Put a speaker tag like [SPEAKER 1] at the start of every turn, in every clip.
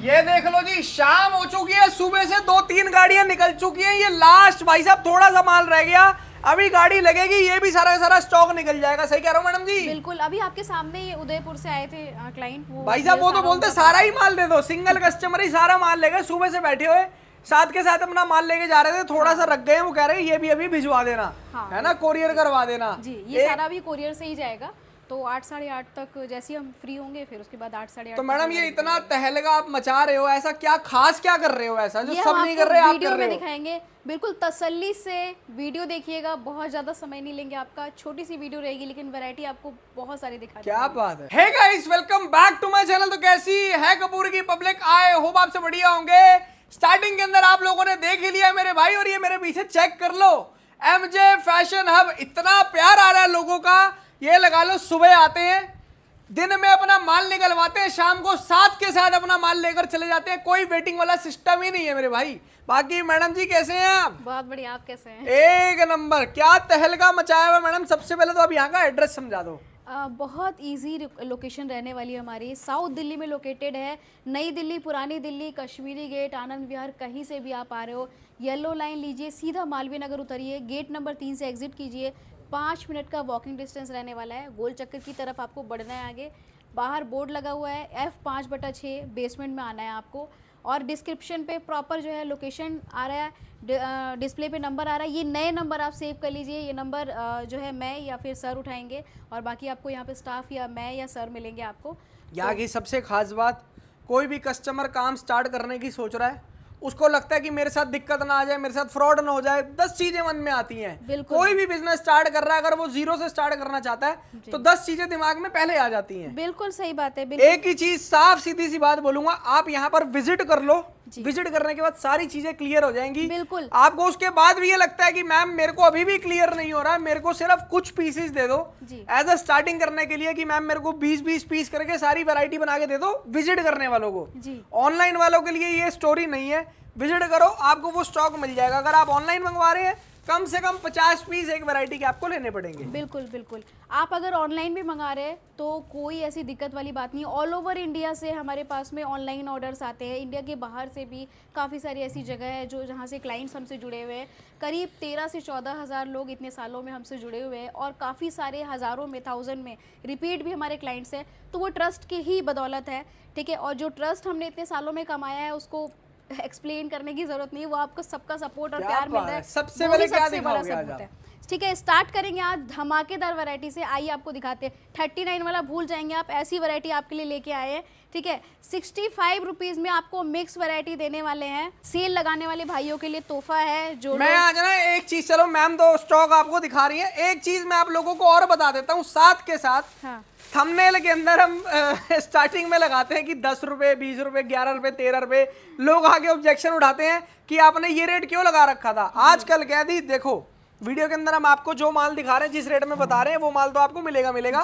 [SPEAKER 1] ये देख लो जी, शाम हो चुकी है, सुबह से 2-3 गाड़ियां निकल चुकी हैं। ये लास्ट भाई साहब थोड़ा सा माल रह गया, अभी गाड़ी लगेगी, ये भी सारा का सारा स्टॉक निकल जाएगा। सही कह रहा हूँ मैडम जी?
[SPEAKER 2] बिल्कुल, अभी आपके सामने ये उदयपुर से आए थे क्लाइंट, वो
[SPEAKER 1] भाई साहब वो तो बोलते सारा ही माल दे दो, सिंगल कस्टमर ही सारा माल लेगा। सुबह से बैठे हुए साथ के साथ अपना माल लेके जा रहे थे, थोड़ा सा रख गए, वो कह रहे हैं ये भी अभी भिजवा देना, है ना, कोरियर करवा देना
[SPEAKER 2] जी। ये सारा भी कोरियर से ही जाएगा, तो 8 साढ़े 8 तक जैसे हम फ्री होंगे, फिर उसके बाद 8 साढ़े 8।
[SPEAKER 1] तो मैडम ये इतना तहलका आप मचा रहे हो, ऐसा क्या खास क्या कर रहे हो ऐसा जो सब नहीं कर रहे, आप
[SPEAKER 2] वीडियो
[SPEAKER 1] कर रहे
[SPEAKER 2] में
[SPEAKER 1] हो?
[SPEAKER 2] दिखाएंगे, बिल्कुल तसल्ली से वीडियो देखिएगा, बहुत ज्यादा समय नहीं लेंगे आपका, छोटी सी वीडियो रहेगी लेकिन वैरायटी आपको बहुत सारी दिखा
[SPEAKER 1] क्या बात है। Hey guys, welcome back to my channel. तो कैसी है कपूर की पब्लिक? आए होप आपसे बढ़िया होंगे। स्टार्टिंग के अंदर आप लोगों ने देख ही लिया मेरे भाई, और ये मेरे पीछे चेक कर लो, एमजे फैशन हब। इतना प्यार आ रहा है लोगों का, ये लगा लो सुबह आते हैं, दिन में अपना माल निकलवाते हैं, शाम को साथ के साथ अपना माल लेकर चले जाते हैं। कोई वेटिंग वाला सिस्टम ही नहीं है मेरे भाई। बाकी मैडम जी कैसे हैं आप?
[SPEAKER 2] बहुत बढ़िया, आप कैसे हैं?
[SPEAKER 1] एक नंबर। क्या तहलका मचाया हुआ मैडम। सबसे पहले तो आप यहाँ का एड्रेस समझा दो।
[SPEAKER 2] बहुत इजी लोकेशन रहने वाली है हमारी, साउथ दिल्ली में लोकेटेड है। नई दिल्ली, पुरानी दिल्ली, कश्मीरी गेट, आनंद विहार, कहीं से भी आप आ रहे हो, येलो लाइन लीजिए, सीधा मालवीय नगर उतरिए, गेट नंबर 3 से एग्जिट कीजिए, 5 मिनट का वॉकिंग डिस्टेंस रहने वाला है। गोल चक्कर की तरफ आपको बढ़ना है आगे, बाहर बोर्ड लगा हुआ है F5/6, बेसमेंट में आना है आपको। और डिस्क्रिप्शन पे प्रॉपर जो है लोकेशन आ रहा है, डिस्प्ले पे नंबर आ रहा है, ये नए नंबर आप सेव कर लीजिए। ये नंबर जो है मैं या फिर सर उठाएंगे, और बाकी आपको यहाँ पे स्टाफ या मैं या सर मिलेंगे आपको।
[SPEAKER 1] यहाँ की सबसे खास बात, कोई भी कस्टमर काम स्टार्ट करने की सोच रहा है, उसको लगता है कि मेरे साथ दिक्कत ना आ जाए, मेरे साथ फ्रॉड ना हो जाए, 10 चीजें मन में आती हैं। कोई भी बिजनेस स्टार्ट कर रहा है, अगर वो जीरो से स्टार्ट करना चाहता है तो 10 चीजें दिमाग में पहले आ जाती हैं।
[SPEAKER 2] बिल्कुल सही बात है।
[SPEAKER 1] एक ही चीज, साफ सीधी सी बात बोलूंगा, आप यहाँ पर विजिट कर लो, विजिट करने के बाद सारी चीजें क्लियर हो जाएंगी।
[SPEAKER 2] बिल्कुल।
[SPEAKER 1] आपको उसके बाद भी ये लगता है कि मैम मेरे को अभी भी क्लियर नहीं हो रहा है, मेरे को सिर्फ कुछ पीसेस दे दो एज अ स्टार्टिंग करने के लिए, कि मैम मेरे को 20-20 पीस करके सारी वैरायटी बना के दे दो विजिट करने वालों को। ऑनलाइन वालों के लिए ये स्टोरी नहीं है, विजिट करो, आपको वो स्टॉक मिल जाएगा। अगर आप ऑनलाइन मंगवा रहे हैं, कम से कम 50 पीस एक वैरायटी के आपको लेने पड़ेंगे।
[SPEAKER 2] बिल्कुल बिल्कुल। आप अगर ऑनलाइन भी मंगा रहे हैं तो कोई ऐसी दिक्कत वाली बात नहीं। ऑल ओवर इंडिया से हमारे पास में ऑनलाइन ऑर्डर्स आते हैं, इंडिया के बाहर से भी काफ़ी सारी ऐसी जगह है जो जहाँ से क्लाइंट्स हमसे जुड़े हुए हैं। करीब 13 से 14 हज़ार लोग इतने सालों में हमसे जुड़े हुए हैं, और काफ़ी सारे हज़ारों में, 1000 में रिपीट भी हमारे क्लाइंट्स हैं। तो वो ट्रस्ट की ही बदौलत है, ठीक है। और जो ट्रस्ट हमने इतने सालों में कमाया है उसको एक्सप्लेन करने की जरूरत नहीं है, वो आपको सबका सपोर्ट और प्यार मिल रहा है।
[SPEAKER 1] सबसे पहले क्या
[SPEAKER 2] बड़ा सपोर्ट है, ठीक है। स्टार्ट करेंगे आज धमाकेदार वैरायटी से। आइए आपको दिखाते हैं। 39 वाला भूल जाएंगे आप, ऐसी वैरायटी आपके लिए लेके आए हैं, ठीक है। 65 रुपीज में आपको मिक्स वैरायटी देने वाले हैं। सेल लगाने वाले भाइयों के लिए तोहफा है। जो
[SPEAKER 1] मैं आज ना एक चीज, चलो मैम तो स्टॉक आपको दिखा रही है, एक चीज मैं आप लोगों को और बता देता हूँ साथ के साथ।
[SPEAKER 2] हाँ।
[SPEAKER 1] थंबनेल के अंदर हम स्टार्टिंग में लगाते हैं कि 10 रुपए, 20 रुपए, 11 रुपए, 13 रुपए। लोग आगे ऑब्जेक्शन उठाते हैं कि आपने ये रेट क्यों लगा रखा था। आजकल कह दी, देखो वीडियो के अंदर हम आपको जो माल दिखा रहे हैं, जिस रेट में बता रहे हैं, वो माल तो आपको मिलेगा।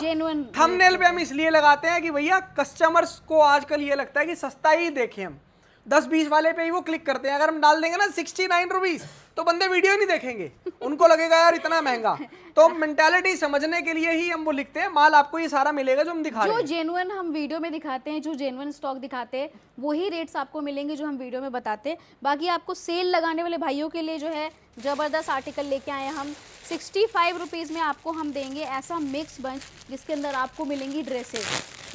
[SPEAKER 1] थंबनेल पे हम इसलिए लगाते हैं कि भैया कस्टमर्स को आजकल ये लगता है कि सस्ता ही देखें हम, 10-20 वाले पे ही वो क्लिक करते हैं। अगर हम डाल देंगे ना 69 रुपीज, तो बंदे वीडियो ही नहीं देखेंगे, उनको लगेगा यार इतना महंगा। तो मेंटालिटी समझने के लिए ही हम वो लिखते हैं। माल आपको ये सारा मिलेगा जो हम दिखा रहे हैं,
[SPEAKER 2] जो जेन्युइन हम वीडियो में दिखाते हैं, जो जेन्युइन स्टॉक दिखाते हैं, वही रेट्स आपको मिलेंगे जो हम वीडियो में बताते हैं। बाकी आपको सेल लगाने वाले भाइयों के लिए जो है जबरदस्त आर्टिकल लेके आए हैं हम। 65 रुपीज़ में आपको हम देंगे ऐसा मिक्स बंच, जिसके अंदर आपको मिलेंगी ड्रेसेस,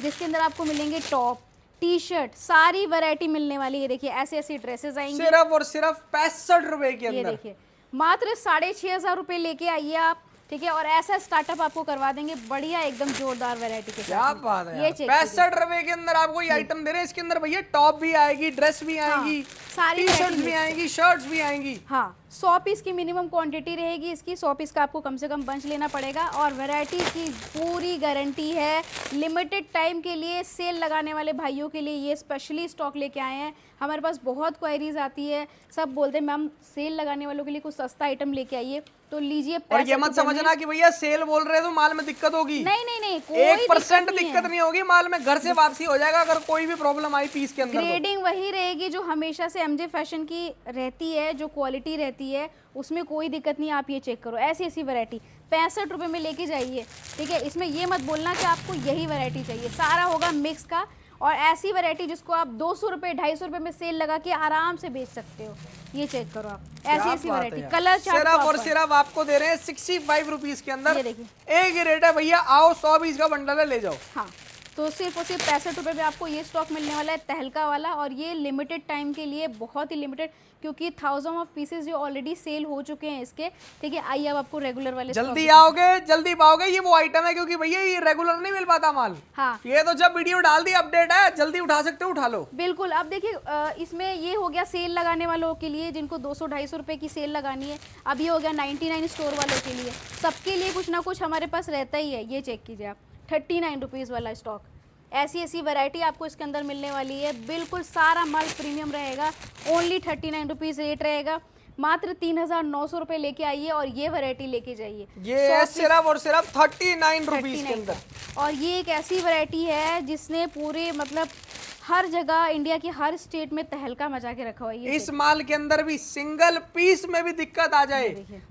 [SPEAKER 2] जिसके अंदर आपको मिलेंगे टॉप, टी शर्ट, सारी वैरायटी मिलने वाली है। देखिए ऐसी ऐसी ड्रेसेस आएंगी
[SPEAKER 1] सिर्फ और सिर्फ 65 रुपए के अंदर।
[SPEAKER 2] ये देखिए मात्र 6,500 रुपए लेके आइए आप, ठीक है। और ऐसा स्टार्टअप आपको करवा देंगे बढ़िया एकदम जोरदार वैरायटी के साथ।
[SPEAKER 1] क्या बात है, ये 65 रुपए के अंदर आपको ये आइटम दे रहे हैं। इसके अंदर भैया टॉप भी आएगी, ड्रेस भी आएगी,
[SPEAKER 2] सारी
[SPEAKER 1] टी-शर्ट्स भी आएंगी, शर्ट्स भी आएंगी।
[SPEAKER 2] हाँ, 100 पीस की मिनिमम क्वांटिटी रहेगी इसकी। 100 पीस का आपको कम से कम बंच लेना पड़ेगा, और वैरायटी की पूरी गारंटी है। लिमिटेड टाइम के लिए सेल लगाने वाले भाइयों के लिए ये स्पेशली स्टॉक लेके आए हैं। हमारे पास बहुत क्वेरीज आती है, सब बोलते हैं मैम सेल लगाने वालों के लिए कुछ सस्ता आइटम लेके आइए, तो लीजिए।
[SPEAKER 1] और ये मत समझना कि भैया सेल बोल रहे हैं तो माल में दिक्कत होगी।
[SPEAKER 2] नहीं नहीं नहीं, कोई
[SPEAKER 1] 1% दिक्कत नहीं होगी, माल में घर से वापसी हो जाएगा अगर कोई भी प्रॉब्लम आई पीस के अंदर।
[SPEAKER 2] ग्रेडिंग वही रहेगी जो हमेशा से एमजे फैशन की रहती है, जो क्वालिटी रहती है उसमें कोई दिक्कत नहीं। आप ये चेक करो, ऐसी ऐसी वैरायटी 65 रुपए में लेके जाइए, ठीक है। इसमें ये मत बोलना कि आपको यही वैरायटी चाहिए, सारा होगा मिक्स का। और ऐसी वैरायटी जिसको आप 200 रुपये 250 रुपये में सेल लगा के आराम से बेच सकते हो। ये चेक करो आप, ऐसी ऐसी वैरायटी, कलर चार्ट
[SPEAKER 1] सिर्फ और सिर्फ आपको दे रहे हैं 65 रुपीज के अंदर।
[SPEAKER 2] ये देखिए,
[SPEAKER 1] एक ही रेट है भैया, आओ 100 पीस का बंडल है, ले जाओ।
[SPEAKER 2] हाँ, तो सिर्फ और सिर्फ 65 रुपये में आपको ये स्टॉक मिलने वाला है तहलका वाला, और ये लिमिटेड टाइम के लिए, बहुत ही लिमिटेड, क्योंकि 1000 ऑफ पीसेस जो ऑलरेडी सेल हो चुके हैं इसके। ठीक है, आइए अब आपको रेगुलर वाले
[SPEAKER 1] जल्दी आओगे जल्दी पाओगे, ये वो आइटम है, क्योंकि भैया ये रेगुलर नहीं मिल पाता माल।
[SPEAKER 2] हाँ,
[SPEAKER 1] ये तो जब वीडियो डाल दी अपडेट है, जल्दी उठा सकते हो, उठा लो।
[SPEAKER 2] बिल्कुल। अब देखिए इसमें ये हो गया सेल लगाने वालों के लिए, जिनको 200-250 रुपये की सेल लगानी है। अब ये हो गया 99 स्टोर वालों के लिए, सबके लिए कुछ ना कुछ हमारे पास रहता ही है। ये चेक कीजिए आप, 39 रुपीज़ वाला स्टॉक, ऐसी ऐसी वैरायटी आपको इसके अंदर मिलने वाली है। बिल्कुल सारा माल प्रीमियम रहेगा, ओनली 39 रुपीज़ रेट रहेगा। मात्र 3900 रुपये लेके आइए और ये वैरायटी लेके जाइए।
[SPEAKER 1] ये है सिर्फ और सिर्फ 39 रुपीज के अंदर।
[SPEAKER 2] और ये एक ऐसी वैरायटी है जिसने पूरे मतलब हर जगह इंडिया के हर स्टेट में तहलका मचा के रखा हुआ है।
[SPEAKER 1] इस माल के अंदर भी सिंगल पीस में भी दिक्कत आ जाए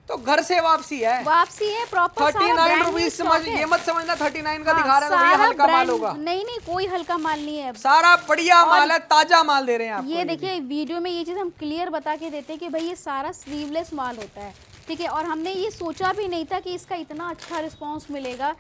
[SPEAKER 1] तो घर से वापसी है,
[SPEAKER 2] वापसी है प्रॉपर।
[SPEAKER 1] 39 रुपीज समझ, ये मत समझना 39 का दिखा रहे हैं तो भैया हल्का माल होगा।
[SPEAKER 2] नहीं नहीं, कोई हल्का माल नहीं है,
[SPEAKER 1] सारा बढ़िया माल है, ताजा माल दे रहे हैं आपको।
[SPEAKER 2] ये देखिए वीडियो में ये चीज़ हम क्लियर बता के देते हैं कि भाई ये सारा स्लीवलेस माल होता है। ठीक है, और हमने ये सोचा भी नहीं था कि इसका इतना अच्छा रिस्पॉन्स मिलेगा,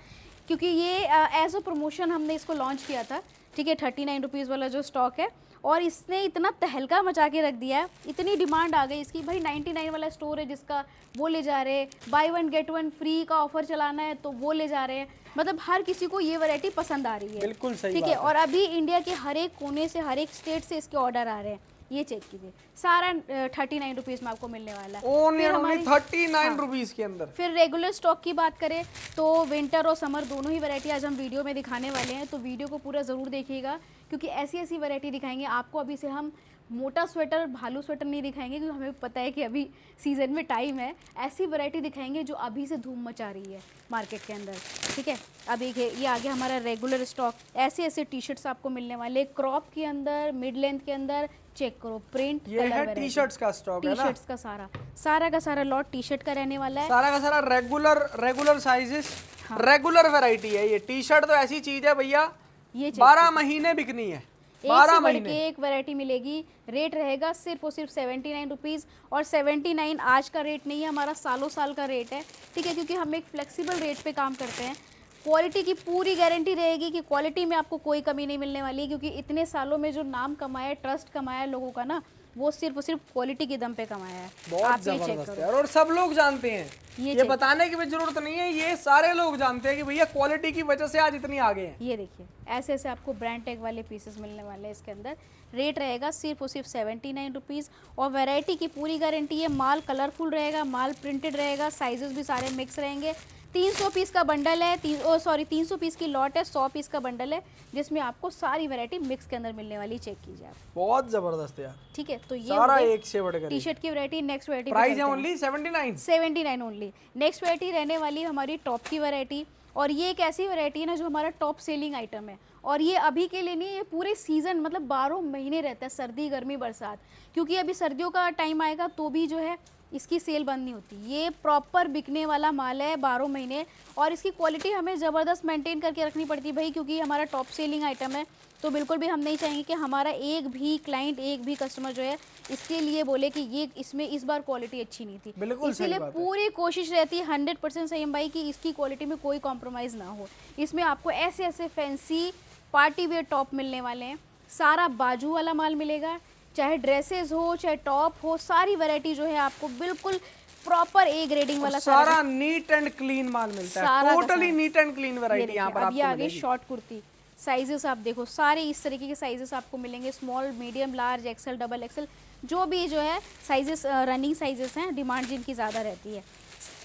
[SPEAKER 2] क्योंकि ये एज अ प्रमोशन हमने इसको लॉन्च किया था। ठीक है, 39 रुपीज़ वाला जो स्टॉक है, और इसने इतना तहलका मचा के रख दिया है, इतनी डिमांड आ गई इसकी। भाई 99 वाला स्टोर है जिसका, वो ले जा रहे हैं, बाय 1 गेट 1 फ्री का ऑफर चलाना है तो वो ले जा रहे हैं। मतलब हर किसी को ये वैरायटी पसंद आ रही है।
[SPEAKER 1] बिल्कुल सही
[SPEAKER 2] ठीक है, और अभी इंडिया के हर एक कोने से, हर एक स्टेट से इसके ऑर्डर आ रहे हैं। ये चेक कीजिए, सारा 39 रुपीज़ में आपको मिलने वाला है।
[SPEAKER 1] ओनली 39 रुपीज के अंदर।
[SPEAKER 2] फिर रेगुलर स्टॉक की बात करें तो विंटर और समर दोनों ही वैरायटी आज हम वीडियो में दिखाने वाले हैं, तो वीडियो को पूरा ज़रूर देखिएगा, क्योंकि ऐसी ऐसी वैरायटी दिखाएंगे आपको। अभी से हम मोटा स्वेटर, भालू स्वेटर नहीं दिखाएंगे, क्योंकि हमें पता है कि अभी सीज़न में टाइम है। ऐसी वैरायटी दिखाएंगे जो अभी से धूम मचा रही है मार्केट के अंदर। ठीक है, अब ये आ गया हमारा रेगुलर स्टॉक। ऐसे ऐसे टी शर्ट्स आपको मिलने वाले, क्रॉप के अंदर, मिड लेंथ के अंदर। चेक करो, प्रिंट,
[SPEAKER 1] ये है टी शर्ट्स का स्टॉक है ना,
[SPEAKER 2] टी शर्ट्स का सारा का सारा लॉट टी शर्ट का रहने वाला है।
[SPEAKER 1] सारा का सारा रेगुलर साइजेस, रेगुलर वैरायटी है। ये टी शर्ट तो ऐसी चीज है भैया,
[SPEAKER 2] ये
[SPEAKER 1] 12 महीने बिकनी है,
[SPEAKER 2] 12 महीने एक वैरायटी मिलेगी। रेट रहेगा सिर्फ और सिर्फ 79 रुपीज़, और 79 आज का रेट नहीं है, हमारा सालों साल का रेट है। ठीक है, क्योंकि हम एक फ्लेक्सिबल रेट पे काम करते हैं। क्वालिटी की पूरी गारंटी रहेगी कि क्वालिटी में आपको कोई कमी नहीं मिलने वाली है, क्योंकि इतने सालों में जो नाम कमाया, ट्रस्ट कमाया है लोगों का ना, वो सिर्फ और सिर्फ क्वालिटी के दम पे कमाया है।
[SPEAKER 1] बहुत जबरदस्त है, और सब लोग जानते हैं, ये बताने की भी जरूरत नहीं है, ये सारे लोग जानते हैं कि भैया क्वालिटी की वजह से आज इतनी आगे हैं।
[SPEAKER 2] ये देखिए, ऐसे ऐसे आपको ब्रांड टैग वाले पीसेस मिलने वाले हैं इसके अंदर। रेट रहेगा सिर्फ और सिर्फ 79 रुपीज़, और वैरायटी की पूरी गारंटी है। माल कलरफुल रहेगा, माल प्रिंटेड रहेगा, साइजेस भी सारे मिक्स रहेंगे। 300 पीस का बंडल है, 300 पीस की लॉट है, 100 पीस का बंडल है, जिसमें आपको सारी वैरायटी मिक्स के अंदर मिलने वाली। चेक कीजिए आप,
[SPEAKER 1] बहुत जबरदस्त है यार।
[SPEAKER 2] ठीक है, तो ये
[SPEAKER 1] सारा एक से बढ़कर
[SPEAKER 2] टी शर्ट की वैरायटी। नेक्स्ट वैरायटी
[SPEAKER 1] प्राइस है ओनली 79
[SPEAKER 2] ओनली। नेक्स्ट वैरायटी रहने वाली हमारी टॉप की वैरायटी, और ये एक ऐसी वैरायटी है ना जो हमारा टॉप सेलिंग आइटम है। और ये अभी के लिए नहीं, ये पूरे सीजन मतलब 12 महीने रहता है, सर्दी गर्मी बरसात, क्योंकि अभी सर्दियों का टाइम आएगा तो भी जो है इसकी सेल बंद नहीं होती। ये प्रॉपर बिकने वाला माल है 12 महीने, और इसकी क्वालिटी हमें ज़बरदस्त मेंटेन करके रखनी पड़ती है भाई, क्योंकि हमारा टॉप सेलिंग आइटम है। तो बिल्कुल भी हम नहीं चाहेंगे कि हमारा एक भी क्लाइंट, एक भी कस्टमर जो है इसके लिए बोले कि ये इसमें इस बार क्वालिटी अच्छी नहीं थी।
[SPEAKER 1] बिल्कुल,
[SPEAKER 2] इसीलिए पूरी कोशिश रहती है 100% संयम भाई कि इसकी क्वालिटी में कोई कॉम्प्रोमाइज़ ना हो। इसमें आपको ऐसे ऐसे फैंसी पार्टी वेयर टॉप मिलने वाले हैं, सारा बाजू वाला माल मिलेगा, चाहे ड्रेसेस हो चाहे टॉप हो, सारी वैरायटी जो है आपको बिल्कुल प्रॉपर ए ग्रेडिंग वाला
[SPEAKER 1] सारा नीट एंड क्लीन माल मिलता है, totally neat and clean variety यहाँ पर आपको मिलेगी।
[SPEAKER 2] आगे शॉर्ट कुर्ती साइजेस आप देखो, सारे इस तरीके के साइजेस आपको मिलेंगे, small, medium, large, XL, double XL, जो भी जो है साइजेस, रनिंग साइजेस हैं, डिमांड जिनकी ज़्यादा रहती है।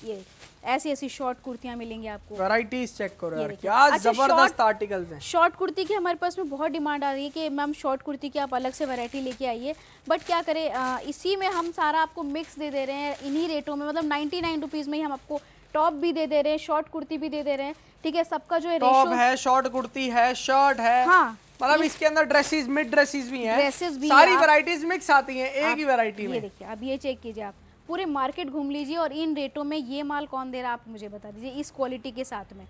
[SPEAKER 2] ये ऐसी ऐसी शॉर्ट कुर्तियाँ मिलेंगी आपको।
[SPEAKER 1] वैराइटीज चेक करो यार, क्या जबरदस्त आर्टिकल्स हैं।
[SPEAKER 2] शॉर्ट कुर्ती की हमारे पास में बहुत डिमांड आ रही है कि मैम शॉर्ट कुर्ती की आप अलग से वैरायटी लेके आइए, बट क्या करें, इसी में हम सारा आपको मिक्स दे रहे हैं इन्हीं रेटों में। मतलब 99 रुपीज़ में ही हम आपको टॉप भी दे रहे हैं, शॉर्ट कुर्ती भी दे रहे हैं। ठीक है, सबका जो है
[SPEAKER 1] टॉप है, शॉर्ट कुर्ती है, शर्ट है,
[SPEAKER 2] हाँ,
[SPEAKER 1] मतलब इसके अंदर ड्रेसेस, मिड ड्रेसेस भी हैं,
[SPEAKER 2] ड्रेसेस भी,
[SPEAKER 1] सारी वैरायटीज मिक्स आती हैं एक ही वैरायटी में।
[SPEAKER 2] ये देखिए, अब ये चेक कीजिए आप, पूरे मार्केट घूम लीजिए और इन रेटों में ये माल कौन दे रहा है आप मुझे बता दीजिए, इस क्वालिटी के साथ में।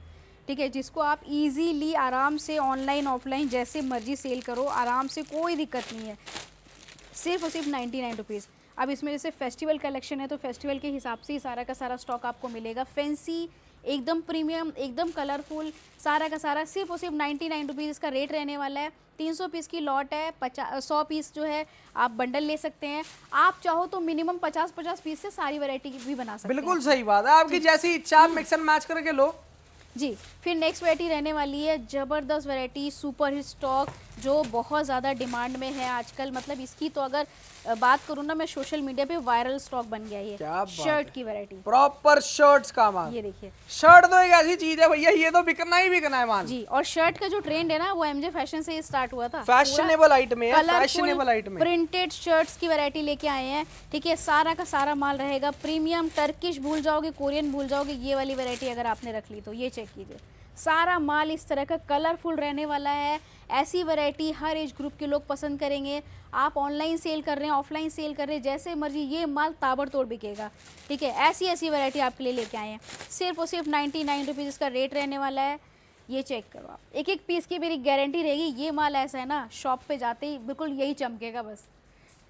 [SPEAKER 2] ठीक है, जिसको आप इजीली आराम से ऑनलाइन ऑफलाइन जैसे मर्जी सेल करो, आराम से, कोई दिक्कत नहीं है। सिर्फ और सिर्फ 99 रुपीज़। अब इसमें जैसे फेस्टिवल कलेक्शन है तो फेस्टिवल के हिसाब से ही सारा का सारा स्टॉक आपको मिलेगा। फैंसी, एकदम प्रीमियम, एकदम कलरफुल, सारा का सारा सिर्फ और सिर्फ 99 रुपीज़ इसका रेट रहने वाला है। 300 पीस की लॉट है, 100 पीस जो है आप बंडल ले सकते हैं। आप चाहो तो मिनिमम 50-50 पीस से सारी वैरायटी भी बना सकते हैं।
[SPEAKER 1] बिल्कुल सही बात है, आपकी जैसी इच्छा, आप मिक्स एंड मैच करके लो
[SPEAKER 2] जी। फिर नेक्स्ट वैरायटी रहने वाली है ज़बरदस्त वैरायटी, सुपर हिट स्टॉक, जो बहुत ज़्यादा डिमांड में है आजकल। मतलब इसकी तो अगर बात करूँ ना मैं, सोशल मीडिया पे वायरल स्टॉक बन गया ये।
[SPEAKER 1] क्या बात
[SPEAKER 2] शर्ट
[SPEAKER 1] है।
[SPEAKER 2] की वैरायटी,
[SPEAKER 1] प्रॉपर शर्ट्स का माल।
[SPEAKER 2] ये देखिए
[SPEAKER 1] शर्ट तो एक ऐसी चीज है भैया, ये तो बिकना ही बिकना है माल
[SPEAKER 2] जी। और शर्ट का जो ट्रेंड है ना वो एमजे फैशन से ही स्टार्ट हुआ था।
[SPEAKER 1] फैशनेबल आइटम है, फैशनेबल आइटम है।
[SPEAKER 2] प्रिंटेड शर्ट्स की वैरायटी लेके आए हैं, ठीक है। सारा का सारा माल रहेगा प्रीमियम, टर्किश भूल जाओगे, कोरियन भूल जाओगे, ये वाली वैरायटी अगर आपने रख ली तो ये चेक कीजिए। सारा माल इस तरह का कलरफुल रहने वाला है। ऐसी वैरायटी हर एज ग्रुप के लोग पसंद करेंगे। आप ऑनलाइन सेल कर रहे हैं, ऑफलाइन सेल कर रहे हैं, जैसे मर्जी, ये माल ताबड़तोड़ बिकेगा, ठीक है। ऐसी ऐसी वैरायटी आपके लिए लेके आए हैं। सिर्फ और सिर्फ 99 रुपीज़ इसका रेट रहने वाला है। ये चेक करो आप, एक एक पीस की मेरी गारंटी रहेगी। ये माल ऐसा है ना, शॉप पे जाते ही बिल्कुल यही चमकेगा बस।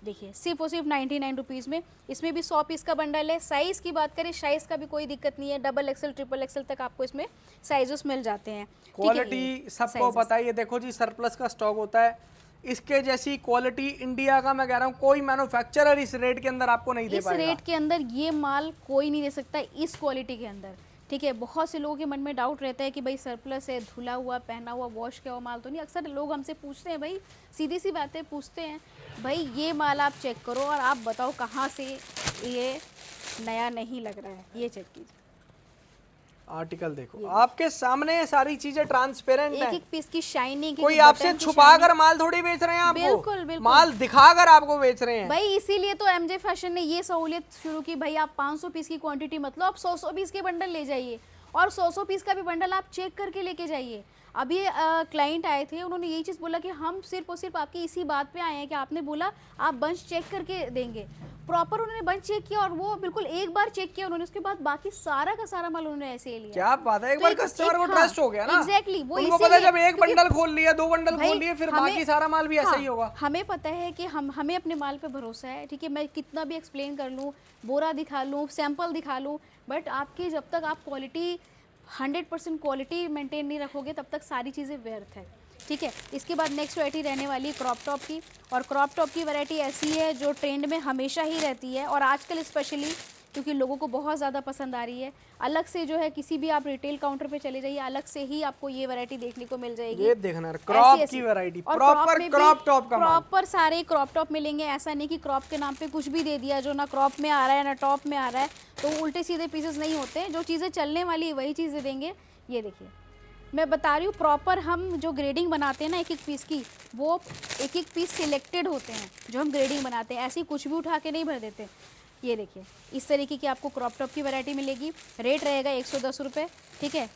[SPEAKER 2] देखिए सिर्फ और सिर्फ 99 रुपीज़ में। इसमें भी 100 पीस का बंडल है। साइज़ की बात करें, साइज़ का भी कोई दिक्कत नहीं है। डबल एक्सल, ट्रिपल एक्सल तक आपको इसमें साइजेस मिल जाते हैं।
[SPEAKER 1] क्वालिटी सबको पता है। ये देखो जी, सरप्लस का स्टॉक होता है, इसके जैसी क्वालिटी इंडिया का मैं कह रहा हूँ कोई मैन्युफैक्चरर इस रेट के अंदर आपको नहीं दे पाएगा।
[SPEAKER 2] इस रेट के अंदर ये माल कोई नहीं दे सकता, इस क्वालिटी के अंदर, ठीक है। बहुत से लोगों के मन में डाउट रहता है कि भाई सरप्लस है, धुला हुआ, पहना हुआ, वॉश किया हुआ माल तो नहीं। अक्सर लोग हमसे पूछते हैं, भाई सीधी सी बातें पूछते हैं, भाई ये माल आप चेक करो और आप बताओ कहाँ से ये नया नहीं लग रहा है। ये चेक कीजिए,
[SPEAKER 1] आर्टिकल देखो आपके सामने, सारी चीजें ट्रांसपेरेंट
[SPEAKER 2] एक
[SPEAKER 1] है।
[SPEAKER 2] एक पीस की शाइनिंग,
[SPEAKER 1] कोई आपसे छुपाकर माल थोड़ी बेच रहे हैं आपको,
[SPEAKER 2] बिल्कुल बिल्कुल,
[SPEAKER 1] माल दिखाकर आपको बेच रहे हैं
[SPEAKER 2] भाई। इसीलिए तो एमजे फैशन ने ये सहूलियत शुरू की, भाई आप 500 पीस की क्वांटिटी मत लो, आप 100 पीस के बंडल ले जाइए और 100 पीस का भी बंडल आप चेक करके लेके जाइए। अभी क्लाइंट आए थे, उन्होंने यही चीज़ बोला कि हम सिर्फ और सिर्फ आपकी इसी बात पे आए हैं कि आपने बोला आप बंच चेक करके देंगे। प्रॉपर उन्होंने बंच चेक किया और वो बिल्कुल एक बार चेक किया उन्होंने, उसके बाद बाकी सारा का सारा माल उन्होंने ऐसे ही लिया।
[SPEAKER 1] क्या बात है, एक बार कस्टमर को ट्रस्ट हो गया ना।
[SPEAKER 2] एग्जैक्टली, वो
[SPEAKER 1] उनको पता है जब एक बंडल खोल लिया, 2 बंडल खोल लिए, फिर बाकी सारा माल भी ऐसा ही होगा।
[SPEAKER 2] हमें पता है कि हमें अपने माल पे भरोसा है, ठीक है। मैं कितना भी एक्सप्लेन कर लूँ, बोरा दिखा लूँ, सैंपल दिखा लूँ, बट आपकी जब तक आप क्वालिटी 100% क्वालिटी मेंटेन नहीं रखोगे तब तक सारी चीज़ें व्यर्थ है, ठीक है। इसके बाद नेक्स्ट वैरायटी रहने वाली है क्रॉप टॉप की। और क्रॉप टॉप की वैरायटी ऐसी है जो ट्रेंड में हमेशा ही रहती है और आजकल स्पेशली क्योंकि लोगों को बहुत ज़्यादा पसंद आ रही है। अलग से जो है किसी भी आप रिटेल काउंटर पे चले जाइए, अलग से ही आपको ये वैरायटी देखने को मिल जाएगी।
[SPEAKER 1] ये देखना क्रॉप की वैरायटी, प्रॉपर क्रॉप टॉप का,
[SPEAKER 2] प्रॉपर सारे क्रॉप टॉप मिलेंगे। ऐसा नहीं कि क्रॉप के नाम पे कुछ भी दे दिया जो ना क्रॉप में आ रहा है ना टॉप में आ रहा है, तो उल्टे सीधे पीसेस नहीं होते। जो चीज़ें चलने वाली वही चीज़ें देंगे। ये देखिए मैं बता रही हूँ, प्रॉपर हम जो ग्रेडिंग बनाते हैं ना एक एक पीस की, वो एक एक पीस सिलेक्टेड होते हैं जो हम ग्रेडिंग बनाते हैं, ऐसे ही कुछ भी उठा के नहीं भर देते। ये देखिए इस तरीके की आपको क्रॉप टॉप की वैरायटी मिलेगी। रेट रहेगा 110 रुपये, ठीक है।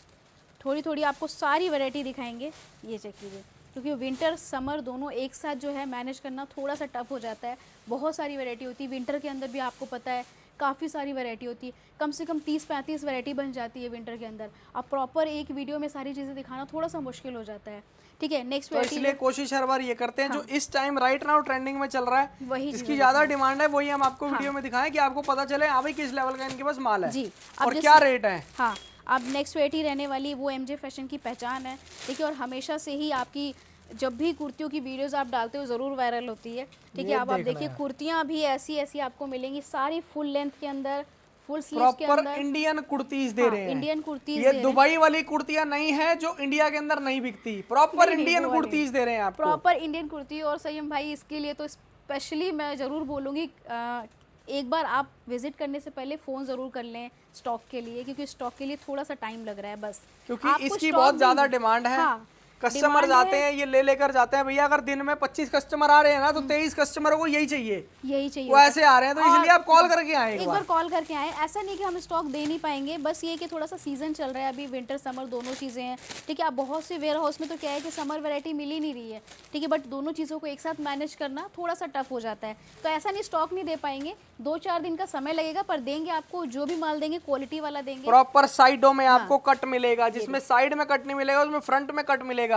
[SPEAKER 2] थोड़ी थोड़ी आपको सारी वैरायटी दिखाएंगे। ये चेक कीजिए, क्योंकि विंटर समर दोनों एक साथ जो है मैनेज करना थोड़ा सा टफ हो जाता है। बहुत सारी वैरायटी होती है विंटर के अंदर भी, आपको पता है काफ़ी सारी वैरायटी होती है, कम से कम 30-35 वैरायटी बन जाती है विंटर के अंदर। अब प्रॉपर एक वीडियो में सारी चीज़ें दिखाना थोड़ा सा मुश्किल हो जाता है, ठीक है। नेक्स्ट
[SPEAKER 1] तो इसलिए कोशिश हर बार ये करते हैं जो इस टाइम राइट नाउ ट्रेंडिंग में चल रहा है,
[SPEAKER 2] वही
[SPEAKER 1] इसकी ज्यादा डिमांड है, वही हम आपको वीडियो में दिखाएं कि आपको पता चले हाँ भाई किस लेवल का इनके पास माल है
[SPEAKER 2] जी,
[SPEAKER 1] और क्या रेट है।
[SPEAKER 2] हाँ, अब नेक्स्ट वैरायटी रहने वाली वो एमजे फैशन की पहचान है, देखिए। और हमेशा से ही आपकी जब भी कुर्तियों की वीडियोस आप डालते हो ज़रूर वायरल होती है, ठीक है। अब आप देखिए कुर्तियाँ भी ऐसी ऐसी आपको मिलेंगी, सारी फुल लेंथ के अंदर, फुल स्लीव्स के अंदर
[SPEAKER 1] इंडियन कुर्तीज दे रहे हैं।
[SPEAKER 2] इंडियन कुर्तीज,
[SPEAKER 1] ये दुबई वाली कुर्तियां नहीं है जो इंडिया के अंदर नहीं बिकती, प्रॉपर इंडियन कुर्तीज दे रहे हैं आपको,
[SPEAKER 2] प्रॉपर इंडियन कुर्ती। और संयम भाई इसके लिए तो स्पेशली मैं ज़रूर बोलूँगी, एक बार आप विजिट करने से पहले फ़ोन ज़रूर कर लें स्टॉक के लिए, क्योंकि स्टॉक के लिए थोड़ा सा टाइम लग रहा है बस,
[SPEAKER 1] क्योंकि इसकी बहुत ज़्यादा डिमांड है।
[SPEAKER 2] हाँ,
[SPEAKER 1] कस्टमर जाते हैं ये ले लेकर जाते हैं। भैया अगर दिन में 25 कस्टमर आ रहे हैं ना तो 23 कस्टमरों को यही चाहिए वो ऐसे आ रहे हैं, तो इसलिए आप कॉल करके आए
[SPEAKER 2] एक बार कॉल करके आए। ऐसा नहीं कि हम स्टॉक दे नहीं पाएंगे, बस ये कि थोड़ा सा सीजन चल रहा है अभी, विंटर समर दोनों चीज़ें हैं, ठीक है। आप बहुत से वेयर हाउस में तो क्या है कि समर वैरायटी मिल ही नहीं रही है, ठीक है, बट दोनों चीज़ों को एक साथ मैनेज करना थोड़ा सा टफ हो जाता है। तो ऐसा नहीं स्टॉक नहीं दे पाएंगे, 2-4 दिन का समय लगेगा, पर देंगे आपको, जो भी माल देंगे क्वालिटी वाला देंगे।
[SPEAKER 1] प्रॉपर साइडों में आपको कट मिलेगा, जिसमें साइड में कट नहीं मिलेगा उसमें फ्रंट में कट मिलेगा।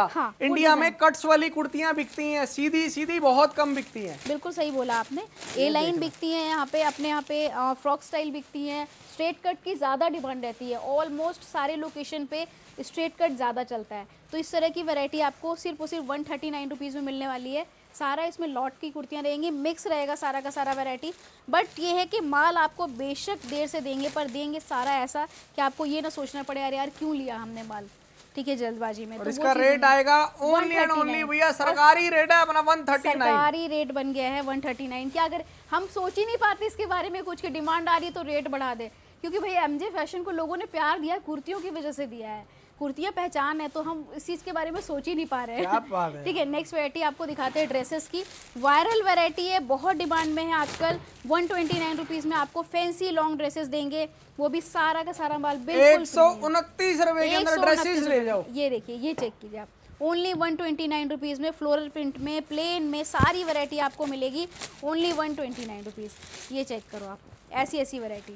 [SPEAKER 1] इंडिया में कट्स वाली कुर्तियां बिकती हैं, सीधी सीधी बहुत कम बिकती हैं।
[SPEAKER 2] बिल्कुल सही बोला आपने, ए लाइन बिकती है यहाँ पे, अपने यहाँ पे फ्रॉक स्टाइल बिकती है, स्ट्रेट कट की ज़्यादा डिमांड रहती है, ऑलमोस्ट सारे लोकेशन पे स्ट्रेट कट ज़्यादा चलता है। तो इस तरह की वैरायटी आपको सिर्फ और सिर्फ 139 रुपीज़ में मिलने वाली है। सारा इसमें लॉट की कुर्तियाँ रहेंगी, मिक्स रहेगा सारा का सारा वैरायटी, बट ये है कि माल आपको बेशक देर से देंगे, पर देंगे सारा ऐसा कि आपको ये ना सोचना पड़े अरे यार क्यों लिया हमने माल, ठीक है, जल्दबाजी में।
[SPEAKER 1] और
[SPEAKER 2] तो
[SPEAKER 1] इसका रेट आएगा ओनली एंड ओनली भैया, सरकारी रेट है अपना 139।
[SPEAKER 2] सरकारी रेट बन गया है 139। क्या अगर हम सोच ही नहीं पाते इसके बारे में कुछ, की डिमांड आ रही है तो रेट बढ़ा दे, क्योंकि भाई एमजे फैशन को लोगों ने प्यार दिया कुर्तियों की वजह से दिया है, कुर्तियाँ पहचान है, तो हम इस चीज़ के बारे में सोच ही नहीं पा रहे हैं। ठीक है, नेक्स्ट वैरायटी आपको दिखाते हैं ड्रेसेस की। वायरल वैरायटी है, बहुत डिमांड में है आजकल। 129 रुपीज़ में आपको फैंसी लॉन्ग ड्रेसेस देंगे, वो भी सारा का सारा माल बिल्कुल
[SPEAKER 1] 129 रुपए के अंदर ड्रेसेस ले जाओ।
[SPEAKER 2] ये देखिए, ये चेक कीजिए आप, ओनली 129 रुपीज़ में, फ्लोरल प्रिंट में, प्लेन में, सारी वैरायटी आपको मिलेगी ओनली 129 रुपीज़। ये चेक करो आप, ऐसी ऐसी वैरायटी,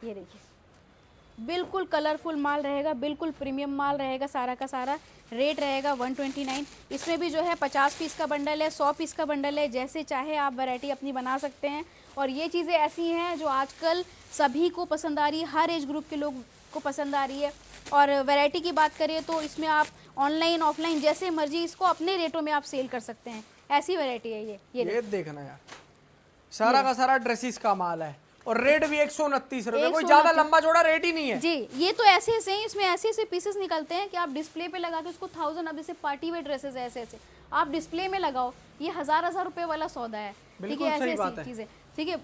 [SPEAKER 2] ये देखिए, बिल्कुल कलरफुल माल रहेगा, बिल्कुल प्रीमियम माल रहेगा, सारा का सारा रेट रहेगा 129। इसमें भी जो है 50 पीस का बंडल है, 100 पीस का बंडल है, जैसे चाहे आप वैरायटी अपनी बना सकते हैं। और ये चीज़ें ऐसी हैं जो आजकल सभी को पसंद आ रही है, हर एज ग्रुप के लोग को पसंद आ रही है। और वैरायटी की बात करें तो इसमें आप ऑनलाइन ऑफलाइन जैसे मर्जी इसको अपने रेटों में आप सेल कर सकते हैं, ऐसी वैरायटी है ये
[SPEAKER 1] देखना यार, सारा का सारा ड्रेसेस का माल है और रेट भी 129 रुपए, कोई ज्यादा लंबा चौड़ा रेट ही नहीं है
[SPEAKER 2] जी। ये तो ऐसे ऐसे हैं, इसमें ऐसे ऐसे पीसेस निकलते हैं कि आप डिस्प्ले पे लगा के उसको 1000, अब जैसे पार्टी वेयर ड्रेसेस है, ऐसे ऐसे आप डिस्प्ले में लगाओ, ये हजार रुपए वाला सौदा है, ठीक है, ऐसे ऐसी चीजें, ठीक है।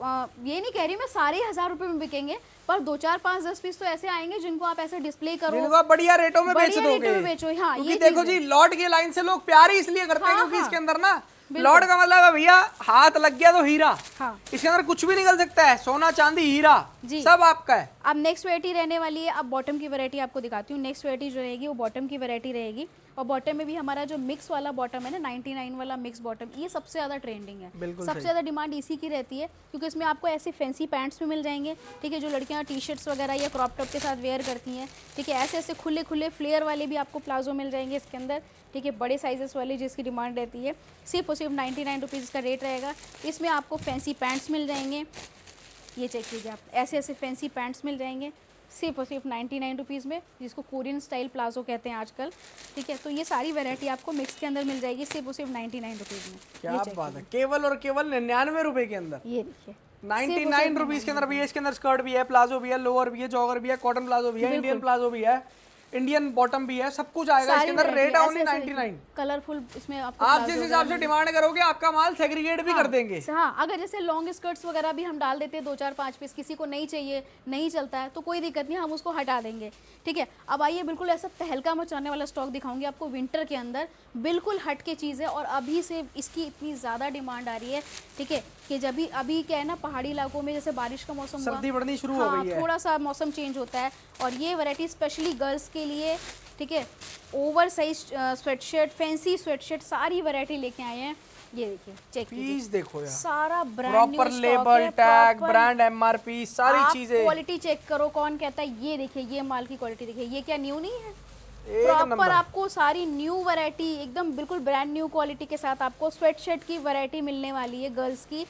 [SPEAKER 2] ये नहीं कह रही मैं सारे 1000 रुपए में बिकेंगे, पर 2, 4, 5, 10 पीस तो ऐसे आएंगे जिनको आप ऐसे डिस्प्ले करो,
[SPEAKER 1] जिनको आप बढ़िया रेटों में बेच दोगे,
[SPEAKER 2] बेचो। हाँ, ये
[SPEAKER 1] देखो जी, लॉट की लाइन से लोग प्यार ही इसलिए करते हैं क्योंकि इसके अंदर ना लॉट का मतलब है भैया, हाथ लग गया तो हीरा।
[SPEAKER 2] हाँ,
[SPEAKER 1] इसके अंदर कुछ भी निकल सकता है, सोना चांदी हीरा सब आपका है।
[SPEAKER 2] अब नेक्स्ट वैरायटी रहने वाली है, अब बॉटम की वैरायटी आपको दिखाती हूँ। नेक्स्ट वैरायटी जो रहेगी वो बॉटम की वैरायटी रहेगी, और बॉटम में भी हमारा जो मिक्स वाला बॉटम है ना, 99 वाला मिक्स बॉटम, ये सबसे ज़्यादा ट्रेंडिंग है, सबसे ज़्यादा डिमांड इसी की रहती है, क्योंकि इसमें आपको ऐसे फैंसी पैंट्स भी मिल जाएंगे, ठीक है, जो लड़कियाँ टी शर्ट्स वगैरह या क्रॉप टॉप के साथ वेयर करती हैं, ठीक है। ऐसे ऐसे खुले खुले फ्लेयर वाले भी आपको प्लाजो मिल जाएंगे इसके अंदर, ठीक है, बड़े साइजेस वाले जिसकी डिमांड रहती है। सिर्फ और सिर्फ 99 रुपीज़ का रेट रहेगा। इसमें आपको फैंसी पैंट्स मिल जाएंगे, ये चेक कीजिए आप, ऐसे ऐसे फैंसी पैंट्स मिल जाएंगे सिर्फ और सिर्फ 99 रुपीज़ में, जिसको कोरियन स्टाइल प्लाजो कहते हैं आजकल, ठीक है। तो ये सारी वैरायटी आपको मिक्स के अंदर मिल जाएगी सिर्फ और सिर्फ 99 रुपीज़ में।
[SPEAKER 1] क्या बात है, केवल और केवल 99 रुपए के अंदर,
[SPEAKER 2] ये देखिए
[SPEAKER 1] 99 रुपीज के अंदर भैया। इसके अंदर स्कर्ट भी है, प्लाजो भी है, लोअर भी है, जॉगर भी है, कॉटन प्लाजो भी है, इंडियन प्लाजो भी है, इंडियन बॉटम भी है, सब कुछ आएगा इसके अंदर। रेट है ओनली 99।
[SPEAKER 2] कलरफुल इसमें आपको
[SPEAKER 1] आप जिस हिसाब से डिमांड करोगे आपका माल सेग्रीगेट भी कर देंगे।
[SPEAKER 2] हाँ, अगर जैसे लॉन्ग स्कर्ट्स वगैरह भी हम डाल देते हैं 2, 4, 5 पीस, किसी को नहीं चाहिए, नहीं चलता है तो कोई दिक्कत नहीं, हम उसको हटा देंगे, ठीक है। अब आइए बिल्कुल ऐसा तहलका मचाने वाला स्टॉक दिखाऊंगी आपको विंटर के अंदर, बिल्कुल हट के चीज़ है, और अभी से इसकी इतनी ज़्यादा डिमांड आ रही है, ठीक है, कि जब भी अभी क्या है ना, पहाड़ी इलाकों में जैसे बारिश का मौसम,
[SPEAKER 1] सर्दी बढ़नी शुरू हो गई है,
[SPEAKER 2] थोड़ा सा मौसम चेंज होता है, और ये वैरायटी स्पेशली गर्ल्स के लिए, ठीक है, over size sweatshirt, fancy sweatshirt, सारी वैरायटी लेके आए हैं। ये देखिए, चेक कीजिए,
[SPEAKER 1] देखो यार,
[SPEAKER 2] सारा brand
[SPEAKER 1] proper label, tag, brand, MRP, सारी चीजें,
[SPEAKER 2] क्वालिटी चेक करो, कौन कहता है। ये देखिए, ये माल की क्वालिटी देखिए, ये क्या न्यू नहीं है, प्रॉपर आपको सारी न्यू वैरायटी एकदम बिल्कुल ब्रांड न्यू क्वालिटी के साथ आपको स्वेटशर्ट की वैरायटी मिलने वाली है गर्ल्स की।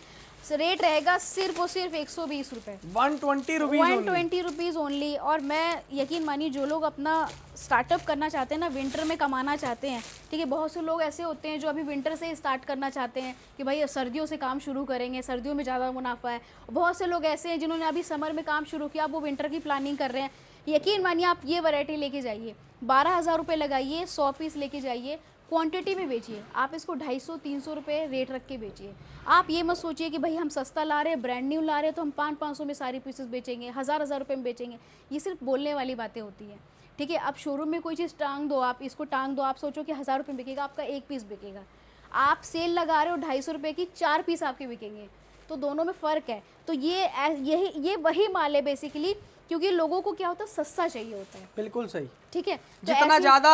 [SPEAKER 2] रेट रहेगा सिर्फ और सिर्फ 120 रुपये, 120 रुपीज़ ओनली। और मैं यकीन मानिए, जो लोग अपना स्टार्टअप करना चाहते हैं ना, विंटर में कमाना चाहते हैं, ठीक है, बहुत से लोग ऐसे होते हैं जो अभी विंटर से ही स्टार्ट करना चाहते हैं कि भाई सर्दियों से काम शुरू करेंगे, सर्दियों में ज़्यादा मुनाफा है। बहुत से लोग ऐसे हैं जिन्होंने अभी समर में काम शुरू किया, वो विंटर की प्लानिंग कर रहे हैं। यकीन मानिए, आप ये वैरायटी लेके जाइए, 12,000 रुपये लगाइए, 100 पीस लेके जाइए, क्वांटिटी में बेचिए, आप इसको 250-300 रुपये रेट रख के बेचिए। आप ये मत सोचिए कि भाई हम सस्ता ला रहे हैं, ब्रांड न्यू ला रहे हैं तो हम 500-500 में सारी पीसेस बेचेंगे, 1000-1000 रुपये में बेचेंगे। ये सिर्फ बोलने वाली बातें होती हैं। ठीक है। अब शोरूम में कोई चीज़ टांग दो, आप इसको टांग दो, आप सोचो कि 1000 रुपये बिकेगा, आपका एक पीस बिकेगा। आप सेल लगा रहे हो 250 रुपये की, 4 पीस आपके बिकेंगे, तो दोनों में फ़र्क है। तो ये वही माल है बेसिकली, क्योंकि लोगों को क्या होता है, सस्ता चाहिए होता है।
[SPEAKER 1] बिल्कुल सही।
[SPEAKER 2] ठीक है, तो
[SPEAKER 1] जितना ज्यादा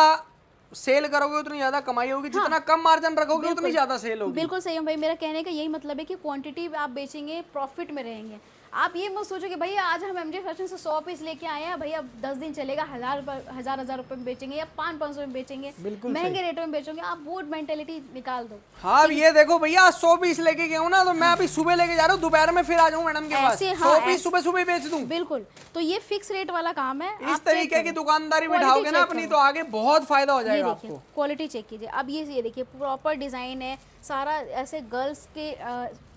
[SPEAKER 1] सेल करोगे उतनी ज्यादा कमाई होगी, जितना कम मार्जिन रखोगे उतनी ज्यादा सेल होगी।
[SPEAKER 2] बिल्कुल सही है भाई, मेरा कहने का यही मतलब है कि क्वांटिटी आप बेचेंगे, प्रॉफिट में रहेंगे। आप ये मत सोचो कि भैया आज हम एमजे फैशन से 100 पीस लेके आए हैं, भैया 10 दिन चलेगा, हजार रुपए में बेचेंगे या 500 में बेचेंगे, महंगे रेटों में बेचोगे। आप वो मेंटेलिटी निकाल दो।
[SPEAKER 1] हाँ, ये देखो भैया 100 पीस लेके गया हूँ ना, तो मैं अभी सुबह लेके जा रहा हूँ, दोपहर में फिर आ जाऊँ मैडम के पास, 100 पीस सुबह सुबह बेच दूँ।
[SPEAKER 2] बिल्कुल, तो ये फिक्स रेट वाला काम है।
[SPEAKER 1] इस तरीके की दुकानदारी बिठाओगे ना अपनी, तो आगे बहुत फायदा हो जाएगा आपको।
[SPEAKER 2] क्वालिटी चेक कीजिए। अब ये देखिए, प्रॉपर डिजाइन है सारा, ऐसे गर्ल्स के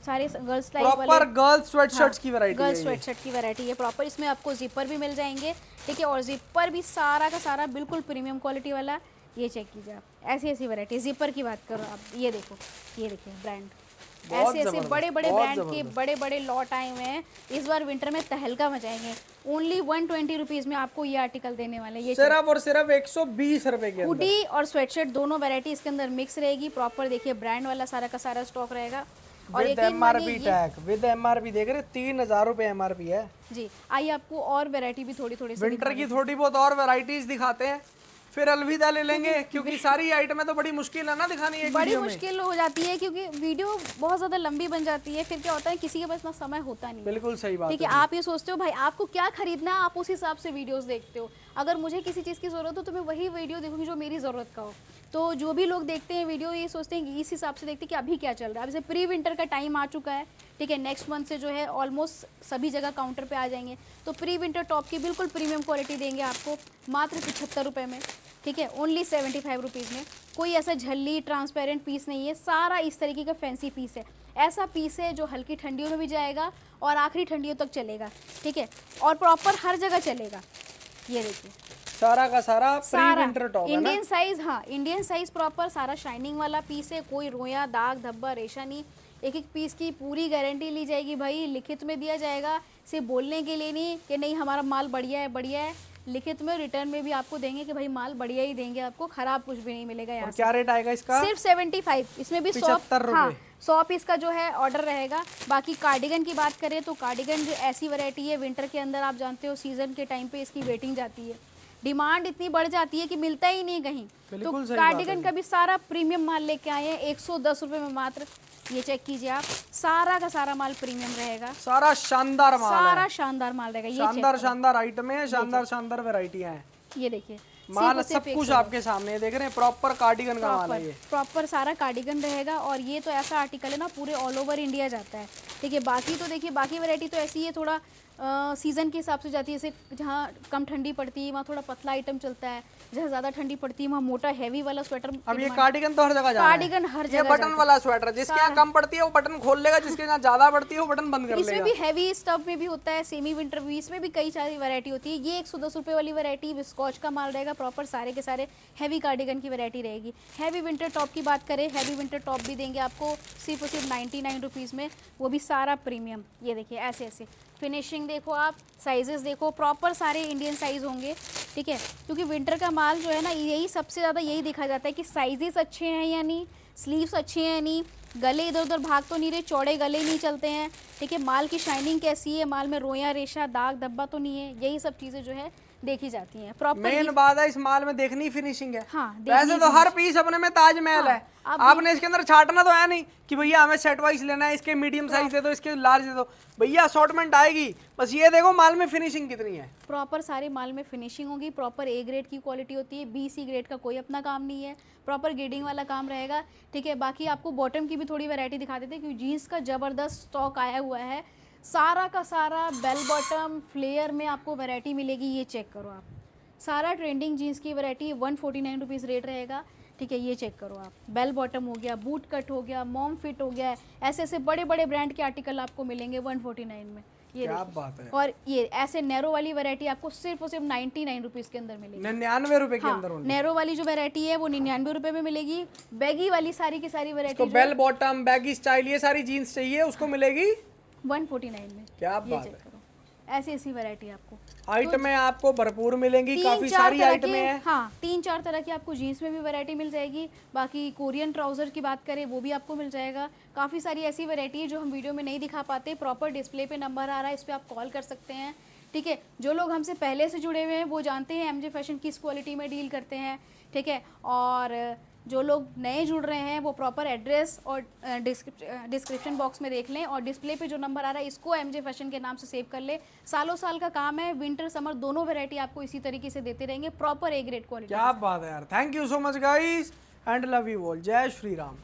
[SPEAKER 2] सारे गर्ल्स टाइप वाले,
[SPEAKER 1] प्रॉपर गर्ल्स स्वेटशर्ट्स की वैरायटी है,
[SPEAKER 2] गर्ल्स स्वेटशर्ट की वैरायटी है प्रॉपर। इसमें आपको जिपर भी मिल जाएंगे, ठीक है, और जिपर भी सारा का सारा बिल्कुल प्रीमियम क्वालिटी वाला। ये चेक कीजिए आप, ऐसी ऐसी वैरायटी। जिपर की बात करो आप, ये देखो, ये देखिए ब्रांड, ऐसे ऐसे बड़े बड़े ब्रांड के बड़े बड़े लॉट आए हुए हैं। इस बार विंटर में तहलका मचाएंगे। ओनली 120 रुपीज़ में आपको ये आर्टिकल देने वाले। ये
[SPEAKER 1] सिर्फ और सिर्फ 120 रुपए के अंदर
[SPEAKER 2] हुडी और स्वेटशर्ट दोनों वैरायटी इसके अंदर मिक्स रहेगी। प्रॉपर देखिए ब्रांड वाला सारा का सारा स्टॉक रहेगा। और
[SPEAKER 1] with MRP tag, with MRP देख रहे 3000 रुपए एमआरपी है
[SPEAKER 2] जी। आइए आपको और वैरायटी भी थोड़ी थोड़ी
[SPEAKER 1] विंटर की थोड़ी बहुत और वैरायटीज दिखाते हैं, फिर अलविदा ले लेंगे, क्योंकि सारी आइटमें तो बड़ी मुश्किल है ना दिखानी है।
[SPEAKER 2] बड़ी मुश्किल हो जाती है क्योंकि वीडियो बहुत ज्यादा लंबी बन जाती है, फिर क्या होता है किसी के पास इतना समय होता नहीं।
[SPEAKER 1] बिल्कुल सही बात
[SPEAKER 2] ठीक है, आप ये सोचते हो भाई आपको क्या खरीदना है, आप उस हिसाब से वीडियोस देखते हो। अगर मुझे किसी चीज़ की ज़रूरत हो तो मैं वही वीडियो देखूंगी जो मेरी ज़रूरत का हो। तो जो भी लोग देखते हैं वीडियो, ये सोचते हैं कि इस हिसाब से देखते हैं कि अभी क्या चल रहा है। अब जैसे प्री विंटर का टाइम आ चुका है, ठीक है, नेक्स्ट मंथ से जो है ऑलमोस्ट सभी जगह काउंटर पे आ जाएंगे। तो प्री विंटर टॉप की बिल्कुल प्रीमियम क्वालिटी देंगे आपको मात्र 75 रुपये में, ठीक है, ओनली 75 रुपीज़ में। कोई ऐसा झल्ली ट्रांसपेरेंट पीस नहीं है, सारा इस तरीके का फैंसी पीस है। ऐसा पीस है जो हल्की ठंडियों में भी जाएगा और आखिरी ठंडियों तक चलेगा, ठीक है, और प्रॉपर हर जगह चलेगा। ये देखिए
[SPEAKER 1] सारा का सारा प्री विंटर टॉप है ना,
[SPEAKER 2] इंडियन साइज। हाँ, इंडियन साइज प्रॉपर सारा शाइनिंग वाला पीस है, कोई रोया दाग धब्बा रेशा नहीं। एक एक पीस की पूरी गारंटी ली जाएगी भाई, लिखित में दिया जाएगा, सिर्फ बोलने के लिए नहीं कि नहीं हमारा माल बढ़िया है बढ़िया है। लिखित में रिटर्न में भी आपको देंगे कि भाई माल बढ़िया ही देंगे, आपको खराब कुछ भी नहीं मिलेगा यहाँ से।
[SPEAKER 1] क्या रेट आएगा इसका?
[SPEAKER 2] सिर्फ 75। इसमें भी 100 पीस का जो है ऑर्डर रहेगा। बाकी कार्डिगन की बात करें तो कार्डिगन जो ऐसी वैरायटी है विंटर के अंदर, आप जानते हो सीजन के टाइम पे इसकी वेटिंग जाती है, डिमांड इतनी बढ़ जाती है कि मिलता ही नहीं कहीं। तो कार्डिगन का भी सारा प्रीमियम माल लेके आए हैं 110 रुपये में मात्र। ये चेक कीजिए आप, सारा का सारा माल प्रीमियम रहेगा,
[SPEAKER 1] सारा शानदार माल,
[SPEAKER 2] सारा शानदार माल रहेगा। ये
[SPEAKER 1] शानदार शानदार आइटम है, शानदार शानदार वैरायटियां हैं।
[SPEAKER 2] ये देखिए
[SPEAKER 1] माल सब कुछ आपके सामने देख रहे हैं, प्रॉपर कार्डिगन का माल है ये,
[SPEAKER 2] प्रॉपर सारा कार्डिगन रहेगा। और ये तो ऐसा आर्टिकल है ना पूरे ऑल ओवर इंडिया जाता है, ठीक है। बाकी तो देखिए बाकी वैरायटी तो ऐसी है, थोड़ा सीज़न के हिसाब से जाती है। जैसे जहाँ कम ठंडी पड़ती है वहाँ थोड़ा पतला आइटम चलता है, जहाँ ज़्यादा ठंडी पड़ती है वहाँ मोटा हैवी वाला स्वेटर।
[SPEAKER 1] अब ये कार्डिगन तो हर जगह जा रहा है,
[SPEAKER 2] कार्डिगन हर जगह,
[SPEAKER 1] ये बटन वाला स्वेटर जिसके यहाँ कम पड़ती है वो बटन खोल लेगा, जिसके यहाँ ज्यादा पड़ती है वो बटन बंद कर लेगा।
[SPEAKER 2] इसमें भी हैवी स्टफ में भी होता है, सेमी विंटर भी, इसमें भी कई सारी वैरायटी होती है। ये 110 रुपये वाली वैरायटी विस्कॉच का माल रहेगा, प्रॉपर सारे के सारे हैवी कार्डिगन की वैरायटी रहेगी। हैवी विंटर टॉप की बात करें, हैवी विंटर टॉप भी देंगे आपको सिर्फ और सिर्फ 99 रुपीज़ में, वो भी सारा प्रीमियम। ये देखिए ऐसे ऐसे फिनिशिंग देखो आप, साइजेस देखो, प्रॉपर सारे इंडियन साइज होंगे, ठीक है। क्योंकि विंटर का माल जो है ना, यही सबसे ज़्यादा यही देखा जाता है कि साइजेस अच्छे हैं या नहीं, स्लीव्स अच्छे हैं नहीं, गले इधर उधर भाग तो नहीं रहे, चौड़े गले नहीं चलते हैं, ठीक है, माल की शाइनिंग कैसी है, माल में रोया रेशा दाग धब्बा तो नहीं है। यही सब चीज़ें जो है देखी जाती हैं। प्रॉपर
[SPEAKER 1] मेन बात है इस माल में देखनी फिनिशिंग है।
[SPEAKER 2] हाँ,
[SPEAKER 1] वैसे तो हर पीस अपने में ताजमहल है, आपने इसके अंदर छाटना तो है नहीं कि भैया हमें सेट वाइज लेना है, इसके मीडियम साइज दे दो, इसके लार्ज दे दो, भैया असॉर्टमेंट आएगी। बस ये देखो माल में फिनिशिंग कितनी है,
[SPEAKER 2] प्रॉपर सारे माल में फिनिशिंग होगी, प्रॉपर ए ग्रेड की क्वालिटी होती है, बी सी ग्रेड का कोई अपना काम नहीं है, प्रॉपर ग्रेडिंग वाला काम रहेगा, ठीक है। बाकी आपको बॉटम की भी थोड़ी वैरायटी दिखा देते हैं क्योंकि जीन्स का ज़बरदस्त स्टॉक आया हुआ है, सारा का सारा बेल बॉटम फ्लेयर में आपको वैरायटी मिलेगी। ये चेक करो आप, सारा ट्रेंडिंग जीन्स की वैरायटी 149 रुपीज़ रेट रहेगा, ठीक है। ये चेक करो आप, बेल बॉटम हो गया, बूट कट हो गया, मॉम फिट हो गया, ऐसे ऐसे बड़े बड़े ब्रांड के आर्टिकल आपको मिलेंगे 149 में। ये
[SPEAKER 1] क्या बात है।
[SPEAKER 2] और ये ऐसे नैरो वाली वैरायटी आपको सिर्फ और सिर्फ 99 रुपीज़ के अंदर मिलेगी,
[SPEAKER 1] 99 रुपए के अंदर।
[SPEAKER 2] नैरो वाली जो वैरायटी है वो 99 रुपये में मिलेगी। बैगी वाली सारी की सारी वैरायटी
[SPEAKER 1] तो बेल बॉटम बैगी स्टाइल ये सारी जीन्स चाहिए उसको मिलेगी
[SPEAKER 2] 149 में।
[SPEAKER 1] क्या बात है।
[SPEAKER 2] ऐसी ऐसी वैरायटी आपको
[SPEAKER 1] आइटमें आपको भरपूर मिलेंगी, काफी
[SPEAKER 2] 3-4
[SPEAKER 1] सारी
[SPEAKER 2] तरह
[SPEAKER 1] आइटमें
[SPEAKER 2] की,
[SPEAKER 1] हैं।
[SPEAKER 2] हाँ 3-4 तरह की आपको जीन्स में भी वैरायटी मिल जाएगी। बाकी कोरियन ट्राउजर की बात करें वो भी आपको मिल जाएगा। काफ़ी सारी ऐसी वैरायटी है जो हम वीडियो में नहीं दिखा पाते। प्रॉपर डिस्प्ले पे नंबर आ रहा है, इस पर आप कॉल कर सकते हैं। ठीक है, जो लोग हमसे पहले से जुड़े हुए हैं वो जानते हैं एमजे फैशन किस क्वालिटी में डील करते हैं। ठीक है, और जो लोग नए जुड़ रहे हैं वो प्रॉपर एड्रेस और डिस्क्रिप्शन बॉक्स में देख लें, और डिस्प्ले पे जो नंबर आ रहा है इसको एमजे फैशन के नाम से सेव कर ले। सालों साल का काम है, विंटर समर दोनों वैरायटी आपको इसी तरीके से देते रहेंगे, प्रॉपर ए ग्रेड क्वालिटी।
[SPEAKER 1] क्या बात है यार, thank you so much guys and love you all, जय श्री राम।